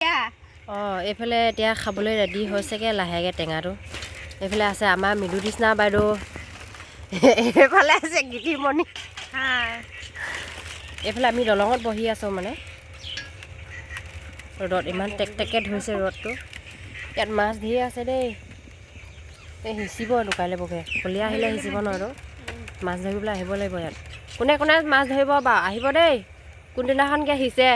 এইফালে এতিয়া খাবলৈ ৰেডি হৈছেগৈ লাহেকৈ টেঙাটো। এইফালে আছে আমাৰ মৃদুতৃষ্ণা বাইদেউ, এইফালে আছে গীতিমণি, এইফালে আমি দলঙত বহি আছোঁ মানে ৰ'দত ইমান টেকটেককৈ ধৰিছে ৰ'দটো। ইয়াত মাছ ধেৰ আছে দেই। এই সিঁচিব কাইলৈ বগে কলীয়া আহিলে সিঁচিব নোৱাৰোঁ, মাছ ধৰিবলৈ আহিব লাগিব ইয়াত। কোনে কোনে মাছ ধৰিব বাৰু আহিব দেই, কোনদিনাখনকৈ সিঁচে।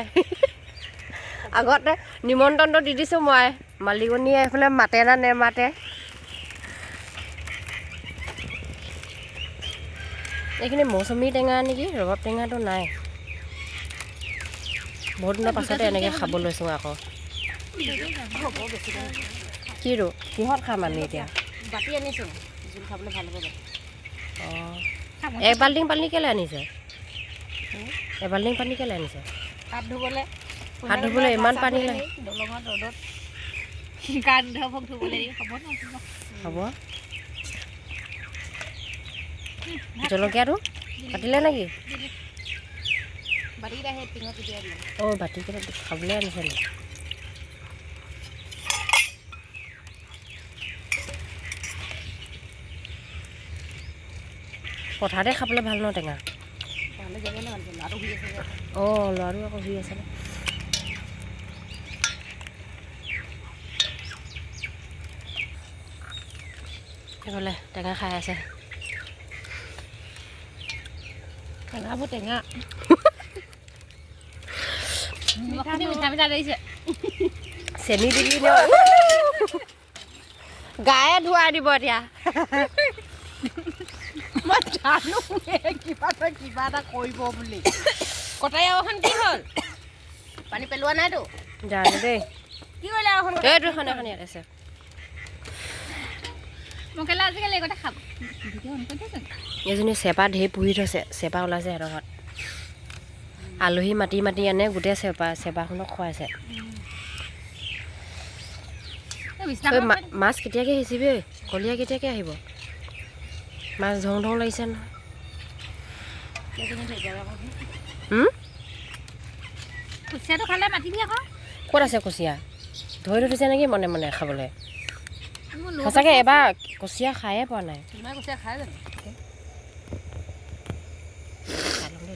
আগতে নিমন্ত্ৰণটো দি দিছোঁ মই, মালিকনীয়ে এইফালে মাতে না নেমাতে। এইখিনি মৌচুমী টেঙা নেকি, ৰবাব টেঙাটো নাই। বহুত দিনৰ পাছতে এনেকৈ খাব লৈছোঁ আকৌ। কিৰো কিহত খাম আমি এতিয়া? বাতি আনিছোঁ জোল খাবলৈ ভাল হ'ব। এক বাল্টিং পানী কেলৈ আনিছে? এবাল্টিং পানী কেলৈ আনিছে? হাত ধুবলৈ। হাত ধুবলৈ ইমান পানী লাগে? দলঙত ৰ'দত গা ধুব ধুবলৈ হ'ব ন? হ'ব। জলকীয়াটো কাটিলে নেকি? বাতিকেইটা সেই টিঙত দি দিলে। বাতিকেইটা খাবলৈ আনিছে নেকি? পথাৰতে খাবলৈ ভাল ন টেঙা? ল'ৰাটো আকৌ শুই আছে নে? সেইফালে টেঙা খাই আছে। টেঙাবোৰ টেঙা। মিঠা মিঠা লাগিছে। চেনি দি দিলে গায়ে ধুৱাই দিব এতিয়া। মই জানো কিবা এটা কৰিব বুলি। কটাৰী এখন কি হ'ল? পানী পেলোৱা নাইতো? জানো দেই। কি কৰিলে এখন? এইটো এখন ইয়াত আছে। মই কেলে আজিকালি এইগতে খাম। এইজনী চেপা ঢেৰ পুহি থৈছে, চেপা ওলাইছে সিহঁতৰ ঘৰত। আলহী মাতি মাতি আনে, গোটেই চেপাখনক খুৱাইছে। মাছ কেতিয়াকৈ সিঁচিবি? কলীয়া কেতিয়াকৈ আহিব? মাছ ধং ধং লাগিছে নহয়। কুচিয়াটো খালে মাতিবি আকৌ। ক'ত আছে কুচিয়া? ধৰি থৈছে নেকি মনে মনে খাবলৈ? সঁচাকৈ এবাৰ কুচিয়া খায়ে পোৱা নাই। কুচিয়া খাই জানো?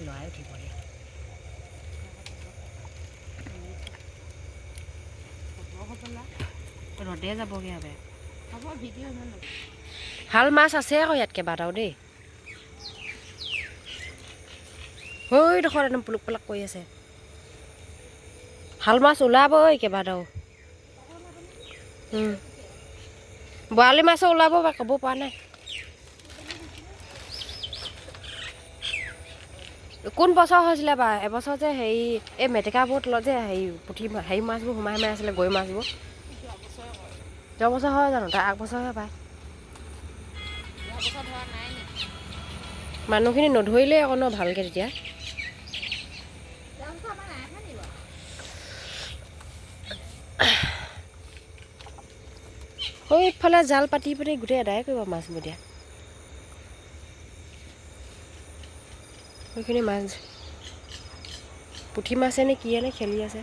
লৰাই উঠিব ৰ'দে যাবগৈ আৰু। ভাল মাছ আছে আকৌ ইয়াত কেইবাটাও দেই। ডোখৰত একদম পুলুক পুলাক কৰি আছে। ভাল মাছ ওলাবই কেইবাটাও। বৰালি মাছো ওলাব বা ক'ব পৰা নাই। কোন বছৰ হৈছিলে বা? এবছৰ যে হেৰি এই মেটেকাবোৰৰ তলত যে হেৰি মাছবোৰ সোমাই আছিলে, গৈ মাছবোৰ। যোৱা বছৰ হয় জানো? তাৰ আগবছৰহে পায়। মানুহখিনি নধৰিলেই আকৌ ন ভালকৈ তেতিয়া। সেইফালে জাল পাতি পাতি গোটেই আদায় কৰিব মাছবোৰ দিয়া। সেইখিনি মাছ পুঠি মাছে নে কি খেলি আছে।